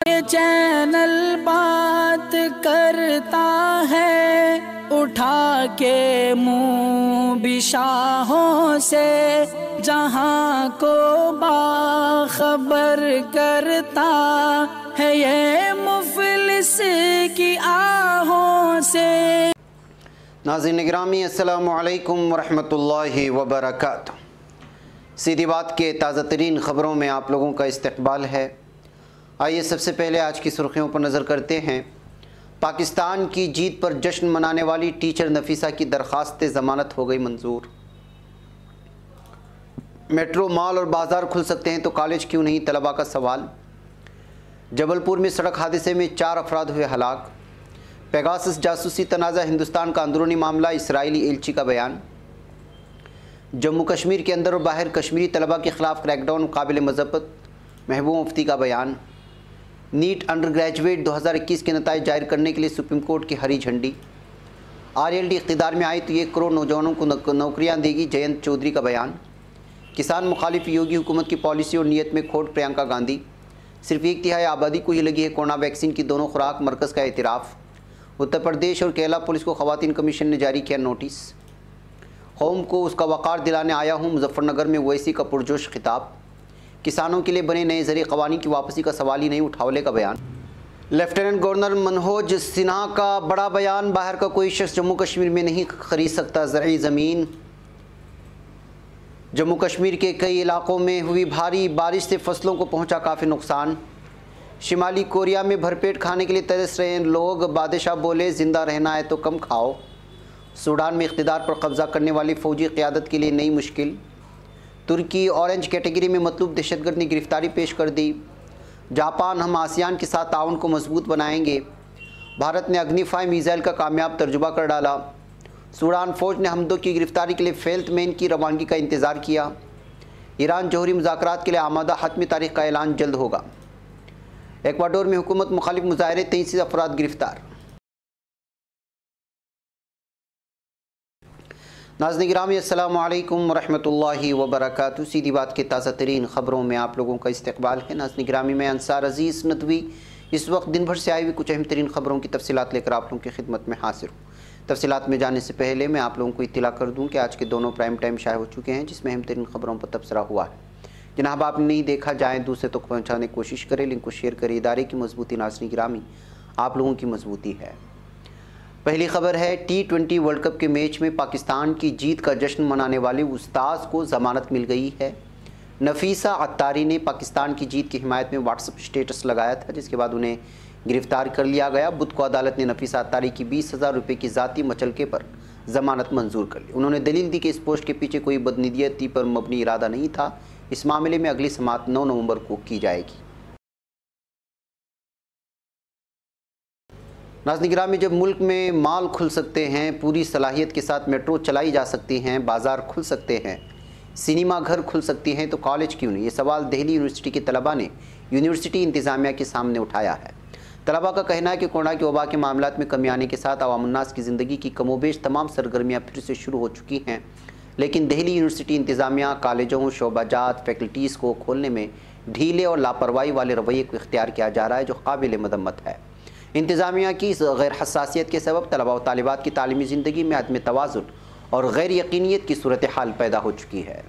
ये चैनल बात करता है, उठा के मुंह बिशाहों से, जहां को बाखबर करता है ये मुफलिस की आहों से। नाज़रीन गिरामी, अस्सलामु अलैकुम वरहमतुल्लाहि वबरकातुहू। सीधी बात के ताज़ा तरीन ख़बरों में आप लोगों का इस्तक़बाल है। आइए सबसे पहले आज की सुर्खियों पर नज़र करते हैं। पाकिस्तान की जीत पर जश्न मनाने वाली टीचर नफीसा की दरख्वास्त ज़मानत हो गई मंजूर। मेट्रो, मॉल और बाज़ार खुल सकते हैं तो कॉलेज क्यों नहीं, तलबा का सवाल। जबलपुर में सड़क हादसे में 4 अफराद हुए हलाक। पेगासस जासूसी तनाज़ा हिंदुस्तान का अंदरूनी मामला, इसराइली एलची का बयान। जम्मू कश्मीर के अंदर और बाहर कश्मीरी तलबा के ख़िलाफ़ क्रैकडाउन काबिल मज़ब्बत, महबूब मुफ्ती का बयान। नीट अंडर ग्रेजुएट 2021 के नताइज जाहिर करने के लिए सुप्रीम कोर्ट की हरी झंडी। आरएलडी इक़्तिदार में आई तो 1 करोड़ नौजवानों को नौकरियां देगी, जयंत चौधरी का बयान। किसान मुखालिफ योगी हुकूमत की पॉलिसी और नीयत में खोट, प्रियंका गांधी। सिर्फ 1/3 आबादी को ही लगी है कोरोना वैक्सीन की दोनों खुराक, मरकज़ का एतराफ़। उत्तर प्रदेश और केरला पुलिस को ख़वातीन कमीशन ने जारी किया नोटिस। कौम को उसका वक़ार दिलाने आया हूँ, मुजफ्फरनगर में ओवैसी का पुरजोश खिताब। किसानों के लिए बने नए ज़रिए क़वानीन की वापसी का सवाल ही नहीं, उठावले का बयान। लेफ्टिनेंट गवर्नर मनोज सिन्हा का बड़ा बयान, बाहर का कोई शख्स जम्मू कश्मीर में नहीं खरीद सकता ज़रई ज़मीन। जम्मू कश्मीर के कई इलाकों में हुई भारी बारिश से फसलों को पहुंचा काफ़ी नुकसान। शिमाली कोरिया में भरपेट खाने के लिए तरस रहे लोग, बादशाह बोले ज़िंदा रहना है तो कम खाओ। सूडान में इक़्तिदार पर कब्ज़ा करने वाली फ़ौजी क़यादत के लिए नई मुश्किल। तुर्की ऑरेंज कैटेगरी में मतलूब दहशतगर्द ने गिरफ्तारी पेश कर दी। जापान, हम आसियान के साथ ताउन को मजबूत बनाएंगे। भारत ने अग्नि-5 मिसाइल का कामयाब तर्जुबा कर डाला। सूडान फ़ौज ने हमदो की गिरफ्तारी के लिए फेल्टमैन की रवानगी का इंतज़ार किया। ईरान जौहरी मुज़ाकरात के लिए आमादा, हतमी तारीख का ऐलान जल्द होगा। एक्वाडोर में हुकूमत मुखालिफ मुजाहरे, 33 अफराद गिरफ्तार। नाज़रीन गिरामी, अस्सलामु अलैकुम वरहमतुल्लाहि वबरकातुहू। सीधी बात के ताज़ा तरीन ख़बरों में आप लोगों का इस्तक़बाल है। नाज़रीन गिरामी, मैं अंसार अज़ीज़ नदवी इस वक्त दिन भर से आई हुई कुछ अहम तरीन ख़बरों की तफसीलात लेकर आप लोगों की खिदमत में हाजिर हूँ। तफसीलात में जाने से पहले मैं आप लोगों को इत्तला कर दूँ कि आज के दोनों प्राइम टाइम शाये हो चुके हैं, जिसमें अहम तरीन ख़बरों पर तबसरा हुआ है। जनाब, आपने नहीं देखा, जाएँ दूसरे तक पहुँचाने की कोशिश करें, लिंक को शेयर करें। इदारे की मजबूती नाज़रीन गिरामी आप लोगों की मजबूती है। पहली खबर है, T20 वर्ल्ड कप के मैच में पाकिस्तान की जीत का जश्न मनाने वाले उस्ताद को ज़मानत मिल गई है। नफीसा अत्तारी ने पाकिस्तान की जीत की हिमायत में व्हाट्सएप स्टेटस लगाया था, जिसके बाद उन्हें गिरफ्तार कर लिया गया। बुध को अदालत ने नफीसा अत्तारी की 20,000 रुपये की ज़ाती मचलके पर ज़मानत मंजूर कर ली। उन्होंने दलील दी कि इस पोस्ट के पीछे कोई बदनीयती पर मबनी इरादा नहीं था। इस मामले में अगली समाअत 9 नवंबर को की जाएगी। नाज़रीन गिरामी, जब मुल्क में मॉल खुल सकते हैं, पूरी सलाहियत के साथ मेट्रो चलाई जा सकती हैं, बाज़ार खुल सकते हैं, सिनेमा घर खुल सकती हैं, तो कॉलेज क्यों नहीं? ये सवाल दिल्ली यूनिवर्सिटी के तलबा ने यूनिवर्सिटी इंतज़ामिया के सामने उठाया है। तलबा का कहना है कि कोरोना के वबा के मामलात में कमी आने के साथ अवामुन्नास की ज़िंदगी की कमोबेश तमाम सरगर्मियाँ फिर से शुरू हो चुकी हैं, लेकिन दिल्ली यूनिवर्सिटी इंतज़ामिया कॉलेजों, शोबाजात, फैकल्टीज़ को खोलने में ढीले और लापरवाही वाले रवैये को इख्तियार किया जा रहा है, जो काबिल मदम्मत है। इंतज़ामिया की इस गैर हसासियत के सबब तलबा और तालिबात की तालीमी ज़िंदगी में अदम तवाज़ुन और गैर यकीनियत की सूरत हाल पैदा हो चुकी है।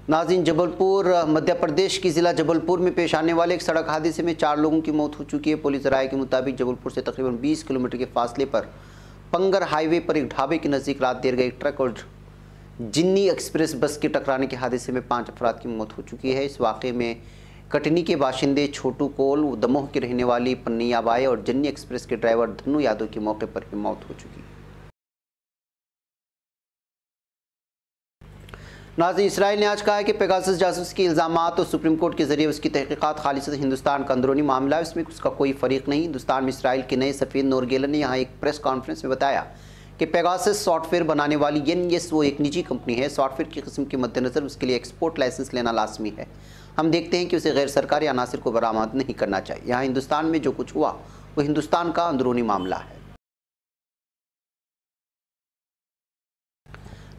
नाज़रीन, जबलपुर, मध्य प्रदेश की ज़िला जबलपुर में पेश आने वाले एक सड़क हादसे में 4 लोगों की मौत हो चुकी है। पुलिस राय के मुताबिक जबलपुर से तकरीबन 20 किलोमीटर के फासले पर पंगर हाईवे पर एक ढाबे के नज़दीक रात देर गए एक ट्रक और जिन्नी एक्सप्रेस बस के टकराने के हादसे में 5 अफराद की मौत हो चुकी है। इस वाक़े में कटनी के बाशिंदे छोटू कोल, दमोह की रहने वाली पन्निया बाई और जन्नी एक्सप्रेस के ड्राइवर धन्नू यादव की मौके पर ही मौत हो चुकी है। नाज़रीन, इसराइल ने आज कहा है कि पेगासस जासूसी के इल्ज़ामात और सुप्रीम कोर्ट के जरिए उसकी तहकीकात खालिसतन हिंदुस्तान का अंदरूनी मामला है, इसमें उसका कोई फ़रीक नहीं। हिंदुस्तान में इसराइल के नए सफ़ीर नूर गेलन ने यहाँ एक प्रेस कॉन्फ्रेंस में बताया कि पेगासस सॉफ्टवेयर बनाने वाली NES वो एक निजी कंपनी है। सॉफ्टवेयर की किस्म के मद्देनज़र उसके लिए एक्सपोर्ट लाइसेंस लेना लाजमी है। हम देखते हैं कि उसे गैर सरकारी अनासर को बरामद नहीं करना चाहिए। यहाँ हिंदुस्तान में जो कुछ हुआ वो हिंदुस्तान का अंदरूनी मामला है।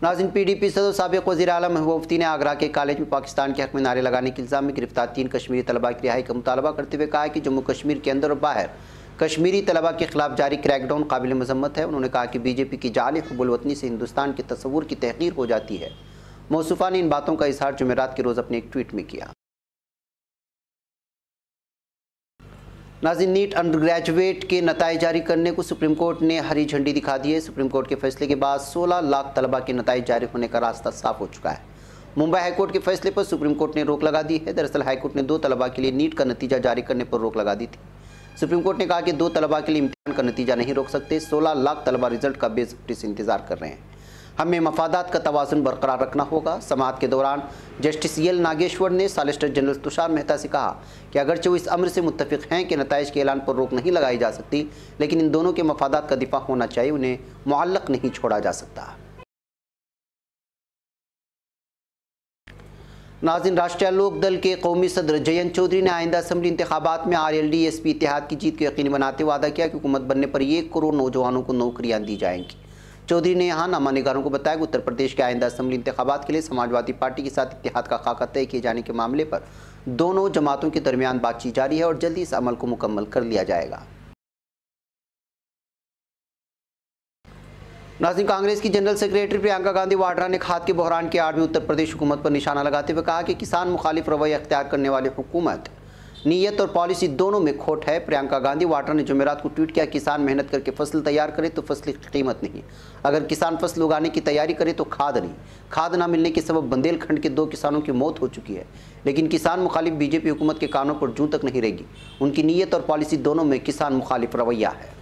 नाज़रीन, PDP सदर साबिक़ वज़ीर आला महबूब मुफ्ती ने आगरा के कॉलेज में पाकिस्तान के हक़ में नारे लगाने के इल्ज़ाम में गिरफ्तार 3 कश्मीरी तलबा की रिहाई का मुतालबा करते हुए कहा है कि जम्मू कश्मीर के अंदर और बाहर कश्मीरी तलबा के खिलाफ जारी क्रैकडाउन काबिल मज़म्मत है। उन्होंने कहा कि BJP की जाली हुब्बुल वतनी से हिंदुस्तान के तस्वुर की तहक़ीर हो जाती है। मौसूफ़ा ने इन बातों का इज़हार जुमेरात के रोज़ अपने एक ट्वीट में किया। नाज़रीन, नीट अंडर ग्रेजुएट के नताइज जारी करने को सुप्रीम कोर्ट ने हरी झंडी दिखा दी है। सुप्रीम कोर्ट के फैसले के बाद 16 लाख तलबा के नताइज जारी होने का रास्ता साफ हो चुका है। मुंबई हाईकोर्ट के फैसले पर सुप्रीम कोर्ट ने रोक लगा दी है। दरअसल हाईकोर्ट ने 2 तलबा के लिए नीट का नतीजा जारी करने पर रोक लगा दी थी। सुप्रीम कोर्ट ने कहा कि 2 तलबा के लिए इम्तिहान का नतीजा नहीं रोक सकते। 16 लाख तलबा रिजल्ट का बेसब्री से इंतजार कर रहे हैं। हमें मफादात का तवाज़ुन बरकरार रखना होगा। समाअत के दौरान जस्टिस एल नागेश्वर ने सॉलिसिटर जनरल तुषार मेहता से कहा कि अगरचे वो इस अम्र से मुत्तफिक हैं कि नताइज के ऐलान पर रोक नहीं लगाई जा सकती, लेकिन इन दोनों के मफादात का दिफा होना चाहिए, उन्हें मुअल्लक नहीं छोड़ा जा सकता। नाज़रीन, राष्ट्रीय लोक दल के कौमी सदर जयंत चौधरी ने आइंदा असम्बली इंतखाबात में RLD-SP इत्तेहाद की जीत को यकीनी बनाते हुए वादा किया कि हुकूमत बनने पर 1 करोड़ नौजवानों को नौकरियां दी जाएंगी। चौधरी ने यहाँ नामा निगारों को बताया कि उत्तर प्रदेश के आइंदा असम्बली इंतखाबात के लिए समाजवादी पार्टी के साथ इत्तेहाद का खाका तय किए जाने के मामले पर दोनों जमातों के दरमियान बातचीत जारी है और जल्दी इस अमल को मुकम्मल कर लिया जाएगा। नाज़रीन, कांग्रेस की जनरल सेक्रेटरी प्रियंका गांधी वाड्रा ने खाद के बहरान की आड़ में उत्तर प्रदेश हुकूमत पर निशाना लगाते हुए कहा कि किसान मुखालिफ रवैया अख्तियार करने वाली हुकूमत नीयत और पॉलिसी दोनों में खोट है। प्रियंका गांधी वाड्रा ने जुमेरात को ट्वीट किया, किसान मेहनत करके फसल तैयार करे तो फसल की कीमत नहीं, अगर किसान फसल उगाने की तैयारी करे तो खाद नहीं। खाद ना मिलने के सबब बुंदेलखंड के 2 किसानों की मौत हो चुकी है, लेकिन किसान मुखालिफ BJP हुकूमत के कानों पर जूं तक नहीं रहेगी। उनकी नीयत और पॉलिसी दोनों में किसान मुखालिफ रवैया है।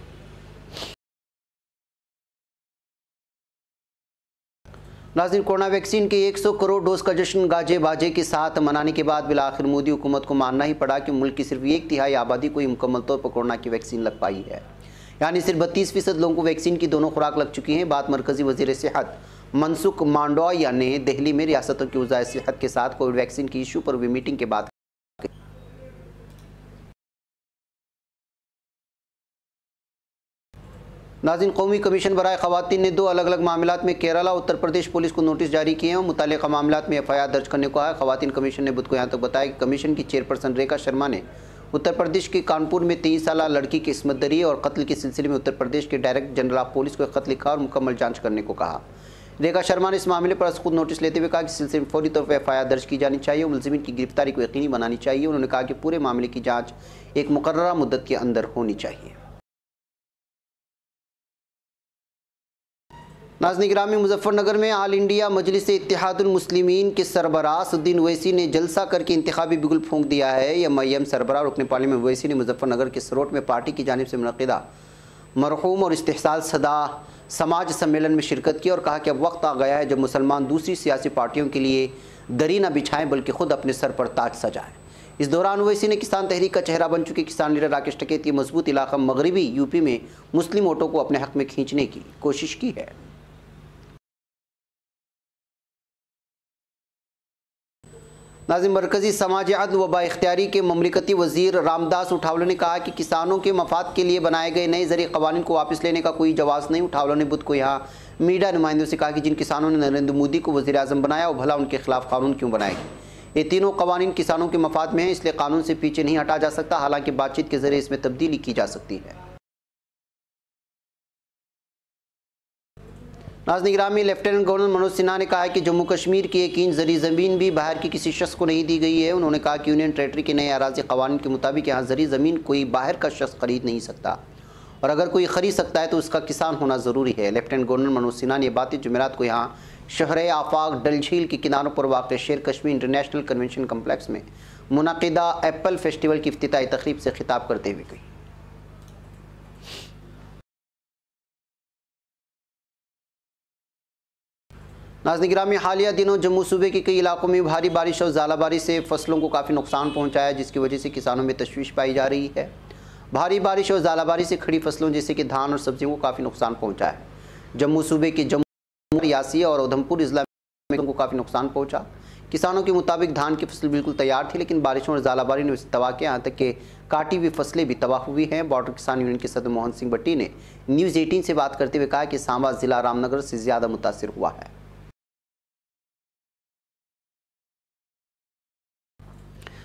नाज़रीन, कोरोना वैक्सीन के 100 करोड़ डोज का जश्न गाजे बाजे के साथ मनाने के बाद बिलाखिर मोदी हुकूमत को मानना ही पड़ा कि मुल्क की सिर्फ 1/3 आबादी को ही मुकम्मल तौर पर कोरोना की वैक्सीन लग पाई है, यानी सिर्फ 32% लोगों को वैक्सीन की दोनों खुराक लग चुकी हैं। बात मरकजी वज़ीर सेहत मनसुख मांडविया ने दिल्ली में रियासतों की वज़ाए सेहत के साथ कोविड वैक्सीन की इशू पर हुई मीटिंग के बाद नाज़रीन, कौमी कमीशन बराए ख़वातीन ने 2 अलग अलग मामलात में केरला और उत्तर प्रदेश पुलिस को नोटिस जारी किए हैं और मुताल्लिक़ा मामलात में FIR दर्ज करने को है। ख़वातीन कमीशन ने बुध को यहाँ तक बताया कि कमीशन की चेयरपर्सन रेखा शर्मा ने उत्तर प्रदेश के कानपुर में 23 साला लड़की की इस्मत दरी और कत्ल के सिलसिले में उत्तर प्रदेश के डायरेक्टर जनरल ऑफ पुलिस को एक खत लिखा और मुकम्मल जाँच करने को कहा। रेखा शर्मा ने इस मामले पर खुद नोटिस लेते हुए कहा कि सिलसिले में फौरी तौर पर FIR दर्ज की जानी चाहिए और मुलजिमीन की गिरफ्तारी को यकीनी बनानी चाहिए। उन्होंने कहा कि पूरे मामले की जाँच एक मुकर्ररा मुद्दत के अंदर होनी चाहिए। नाज़रीन, गिरामी मुजफ्फरनगर में आल इंडिया मजलिस इत्तेहादुल मुस्लिमीन के सरबराह असदुद्दीन ओवैसी ने जलसा करके इंतखाबी बिगुल फूंक दिया है। MIM सरबराह रुकन पार्लियामेंट ओवैसी ने मुजफ्फरनगर के सरोट में पार्टी की जानिब से मुनक़िदा मरहूम और इस्तेहसाल सदा समाज सम्मेलन में शिरकत की और कहा कि अब वक्त आ गया है जब मुसलमान दूसरी सियासी पार्टियों के लिए दरी न बिछाएं बल्कि खुद अपने सर पर ताज सजाएं। इस दौरान ओवैसी ने किसान तहरीक का चेहरा बन चुके किसान लीडर राकेश टिकैत के मजबूत इलाका मगरबी यूपी में मुस्लिम वोटों को अपने हक में खींचने की कोशिश की है। नाज़रीन, मरकज़ी समाजी अदल व बाइख्तियारी के ममलिकती वज़ीर रामदास उठावले ने कहा कि किसानों के मफाद के लिए बनाए गए नए ज़रिए क़वानीन को वापस लेने का कोई जवाज़ नहीं। उठावले ने बुध को यहाँ मीडिया नुमाइंदों से कहा कि जिन किसानों ने नरेंद्र मोदी को वज़ीर आज़म बनाया वो भला उनके खिलाफ कानून क्यों बनाएगी। ये तीनों क़वानीन किसानों के मफाद में हैं, इसलिए कानून से पीछे नहीं हटा जा सकता, हालांकि बातचीत के ज़रिए इसमें तब्दीली की जा सकती है। नाज़रीन, गिरामी लेफ्टिनेंट गवर्नर मनोज सिन्हा ने कहा है कि जम्मू कश्मीर की 1 इंच ज़री ज़मीन भी बाहर की किसी शख्स को नहीं दी गई है। उन्होंने कहा कि यूनियन टेरेटरी के नए अराज़ी क़वानीन के मुताबिक यहाँ ज़री ज़मीन कोई बाहर का शख्स खरीद नहीं सकता और अगर कोई ख़रीद सकता है तो उसका किसान होना ज़रूरी है। लेफ्टिनेंट गवर्नर मनोज सिन्हा ने बातें जुमेरात को यहाँ शहर आफाक डल झील के किनारों पर वाक़ शेर कश्मीर इंटरनेशनल कन्वेंशन कम्प्लेक्स में मुनक़िदा एप्पल फेस्टिवल की इफ्तिताई तक़रीब से खिताब करते हुए कही। नाज़रीन, गिरामी हालिया दिनों जम्मू सूबे के कई इलाकों में भारी बारिश और ज़ालाबारी से फसलों को काफ़ी नुकसान पहुंचा है, जिसकी वजह से किसानों में तशवीश पाई जा रही है। भारी बारिश और ज़ालाबारी से खड़ी फसलों जैसे कि धान और सब्जियों को काफ़ी नुकसान पहुंचा है। जम्मू सूबे के जम्मू, रियासी और उधमपुर ज़िला में को काफ़ी नुकसान पहुँचा। किसानों के मुताबिक धान की फसल बिल्कुल तैयार थी, लेकिन बारिशों और ज़ालाबारी ने उसे तबाह किया, यहाँ तक कि काटी हुई फसलें भी तबाह हुई हैं। बॉर्डर किसान यूनियन के सदर मोहन सिंह भट्टी ने न्यूज़ 18 से बात करते हुए कहा कि सांबा ज़िला रामनगर से ज़्यादा मुतासिर हुआ है।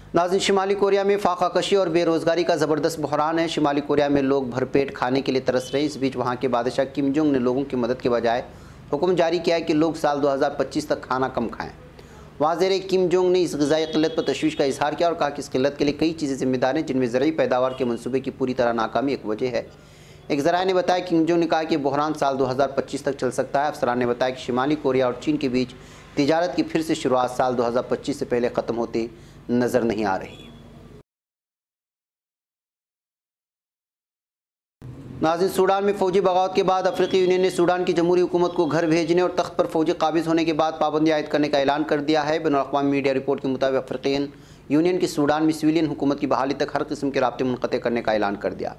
नाज़रीन, शिमाली कोरिया में फाका कशी और बेरोज़गारी का ज़बरदस्त बहरान है। शिमाली कोरिया में लोग भरपेट खाने के लिए तरस रहे। इस बीच वहाँ के बादशाह किम जोंग ने लोगों की मदद के बजाय हुक्म जारी किया है कि लोग साल 2025 तक खाना कम खाएं। वज़ीर किम जोंग ने इस ग़िज़ाई क़िल्लत पर तशवीश का इजहार किया और कहा कि इस क़िल्लत के लिए कई चीज़ें ज़िम्मेदार हैं, जिनमें ज़रूरी पैदावार के मनसूबे की पूरी तरह नाकामी एक वजह है। एक ज़राए ने बताया कि किम जोंग ने कहा कि बहरान साल 2025 तक चल सकता है। अफसरान ने बताया कि शिमाली कोरिया और चीन के बीच तिजारत की फिर से शुरुआत साल 2025 से पहले ख़त्म होती नज़र नहीं आ रही। नाज़रीन, सूडान में फ़ौजी बगावत के बाद अफ्रीकी यूनियन ने सूडान की जमहूरी हुकूमत को घर भेजने और तख्त पर फ़ौजी काबिज़ होने के बाद पाबंदी आयद करने का ऐलान कर दिया है। बैनुल-अक़वामी मीडिया रिपोर्ट के मुताबिक अफ्रीकी यूनियन की सूडान में सिविलियन हुकूमत की बहाली तक हर किस्म के राब्ते मुनक़ते करने का ऐलान कर दिया।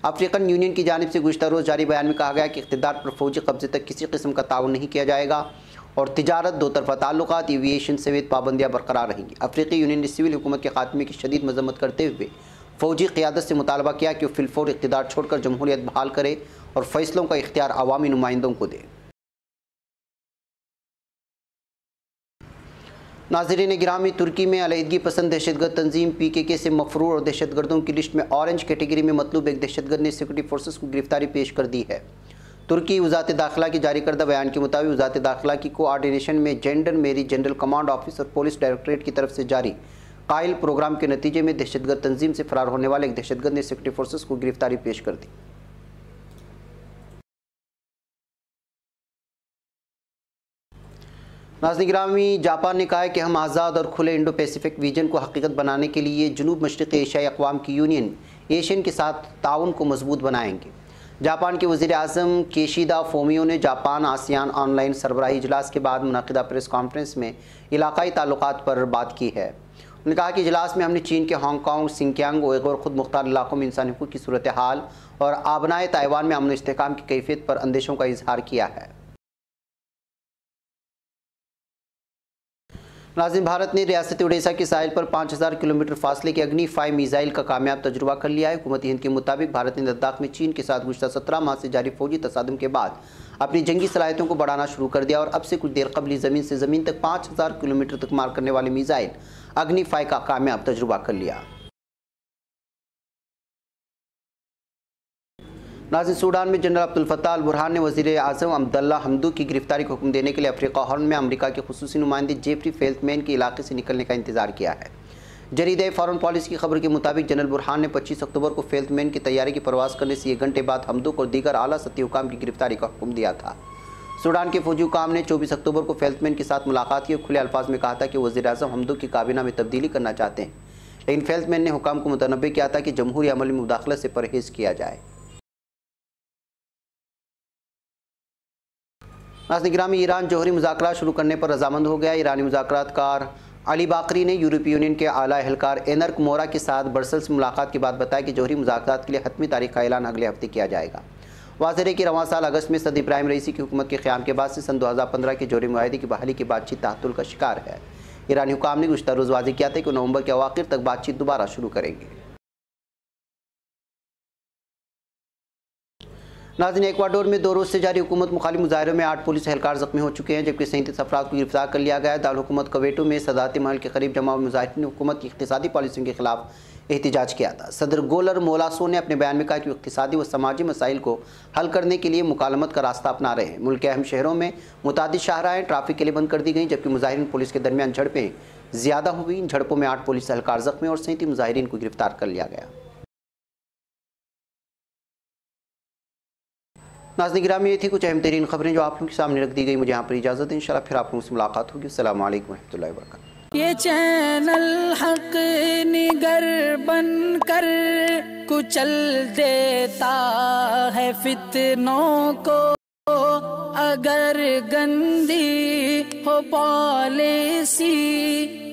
अफ्रीकन यूनियन की जानिब से गुज़िश्ता रोज़ जारी बयान में कहा गया कि इक़्तिदार पर फ़ौजी कब्ज़े तक किसी किस्म का ताउन नहीं किया जाएगा और तिजारत, दो तरफ़ा ताल्लुकात, एविएशन समेत पाबंदियाँ बरकरार रहेंगी। अफ्रीकी यूनियन ने सिविल हुकूमत के खात्मे की शदीद मज़म्मत करते हुए फ़ौजी क़ियादत से मुतालबा किया कि वो फिलफौर इक़्तिदार छोड़कर जमहूरियत बहाल करे और फ़ैसलों का इख्तियार अवामी नुमाइंदों को दे। नाज़रीन गिरामी, तुर्की में अलहदगी पसंद दहशतगर्द तंजीम PKK से मफरूर और दहशतगर्दों की लिस्ट में ऑरेंज कैटेगरी में मतलूब एक दहशतगर्द ने सिक्योरिटी फोर्सेस को गिरफ्तारी पेश कर दी है। तुर्की वज़ारत दाखिला की जारी करदा बयान के मुताबिक वज़ारत दाखिला की कोऑर्डिनेशन में जेंडर मेरी जनरल कमांड ऑफिस और पुलिस डायरेक्टरेट की तरफ से जारी कायल प्रोग्राम के नतीजे में दहशतगर्द तंजीम से फरार होने वाले एक दहशतगर्द ने सिक्योरिटी फोर्सेस को गिरफ्तारी पेश कर दी। नाज़रीन गिरामी, जापान ने कहा है कि हम आज़ाद और खुले इंडो पैसिफिक रीजन को हकीकत बनाने के लिए जनूब मशरक़ी एशियाई अक़वाम की यूनियन एशियन के साथ ताउन को मजबूत बनाएंगे। जापान के वज़ीर आज़म केशिदा फोमियो ने जापान आसियान ऑनलाइन सरबराही इजलास के बाद मुनक़िदा प्रेस कॉन्फ्रेंस में इलाक़ाई ताल्लुकात पर बात की है। उन्होंने कहा कि इजलास में हमने चीन के हांगकांग, सिंकियांग, उइग़ुर खुद मुख्तार इलाक़ों में इंसानी हुकूक़ की सूरत हाल और आबनाए ताइवान में अमन व इस्तेहकाम की कैफियत पर अंदेशों का इजहार किया है। नाज़रीन, भारत ने रियासत उड़ीसा के साहिल पर 5000 किलोमीटर फासले के अग्नि-5 मिसाइल का कामयाब तजुर्बा कर लिया है। हुकूमत हिंद के मुताबिक भारत ने लद्दाख में चीन के साथ गुज़श्ता 17 माह से जारी फौजी तसादुम के बाद अपनी जंगी सलाहियतों को बढ़ाना शुरू कर दिया और अब से कुछ देर कबल ज़मीन से ज़मीन तक 5000 किलोमीटर तक मार करने वाले मिसाइल अग्नि-5 का कामयाब तजुर्बा कर लिया। नाज़रीन, सूडान में general Abdul Fattah al Burhan ने वज़ीर आज़म अब्दुल्ला हमदूक की गिरफ्तारी का हुक्म देने के लिए अफ्रीका हॉर्न में अमेरिका के खुसूसी नुमाइंदे जेफरी फेल्टमैन के इलाके से निकलने का इंतजार किया है। जरीदे फॉरेन पॉलिसी की खबर के मुताबिक जनरल बुरहान ने 25 अक्टूबर को फेल्टमैन की तैयारी की परवास करने से 1 घंटे बाद हमदूक और दीगर आला सतही हुकाम की गिरफ्तारी का हुक्म दिया था। सूडान के फौजी हुकाम ने 24 अक्टूबर को फेल्टमैन के साथ मुलाकात की और खुले अल्फाज में कहा था कि वज़ीर आज़म हमदूक की काबीना में तब्दीली करना चाहते हैं, लेकिन फेल्टमैन ने हुकाम को मुतनब्बे किया था कि जमहूरी अमल में मुदाखलत से परहेज़ किया जाए। नाज़रीन गिरामी, ईरान जौहरी मुज़ाकरात शुरू करने पर रजामंद हो गया। ईरानी मुज़ाकरातकार अली बाकरी ने यूरोपीय यूनियन के आला एहलकार एनर्क मोरा के साथ ब्रसेल्स में मुलाकात के बाद बताया कि जौहरी मुज़ाकरात के लिए हतमी तारीख का ऐलान अगले हफ्ते किया जाएगा। वाज़ेह है कि रवां साल अगस्त में सदर इब्राहिम रईसी की हुकूमत के क़याम के बाद से सन 2015 के जौहरी मुआहदे की बहाली की बातचीत ताअत्तुल का शिकार है। ईरानी हुकाम ने गुज़श्ता रोज़ वाज़ेह किया था कि नवंबर के अवाखिर तक बातचीत दोबारा शुरू करेंगे। नाज़रीन, इक्वाडोर में 2 रोज़ से जारी हुकूमत मुखालिफ मुजाहरों में 8 पुलिस एहलकार ज़ख्मी हो चुके हैं, जबकि 37 अफराद को गिरफ्तार कर लिया गया है। दारुल हुकूमत कवेटो में सदारती महल के करीब जमा हुए मुजाहिरीन ने हुकूमत की इक़्तिसादी पॉलिसियों के खिलाफ एहतिजाज किया था। सदर गोलर मोलासो ने अपने बयान में कहा कि वो इक़्तिसादी व समाजी मसाइल को हल करने के लिए मुकालमत का रास्ता अपना रहे हैं। मुल्क के अहम शहरों में मुतादिद शाहराहें ट्रैफिक के लिए बंद कर दी गई, जबकि मुजाहिरीन पुलिस के दरमियान झड़पें ज़्यादा हुई। इन झड़पों में 8 पुलिस एहलकार ज़ख्मी और 37 मुजाहिरीन को गिरफ्तार कर लिया गया। नाज़रीन गिरामी, ये थी कुछ अहम तरीन खबरें जो आप लोगों के सामने रख दी गई। मुझे यहाँ पर इजाज़त है, इंशाल्लाह फिर आप लोगों से मुलाकात होगी। अस्सलाम वालेकुम रहमतुल्लाहि व बरकातुहू। ये चैनल हक निगर बन कर कुचल देता है फितनों को, अगर गंदी हो पॉलिसी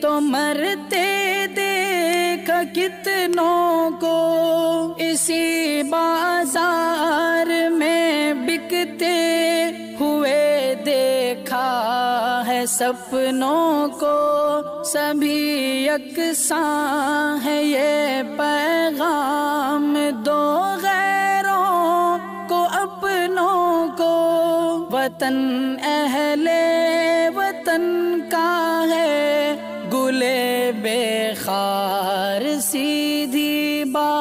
तो मरते देख कितनों को। इसी बाजार में बिकते हुए देखा है सपनों को, सभी यकसां है ये पैगाम दो गैरों को अपनों को। वतन अहले वतन का है गुले बे खार सीधी बात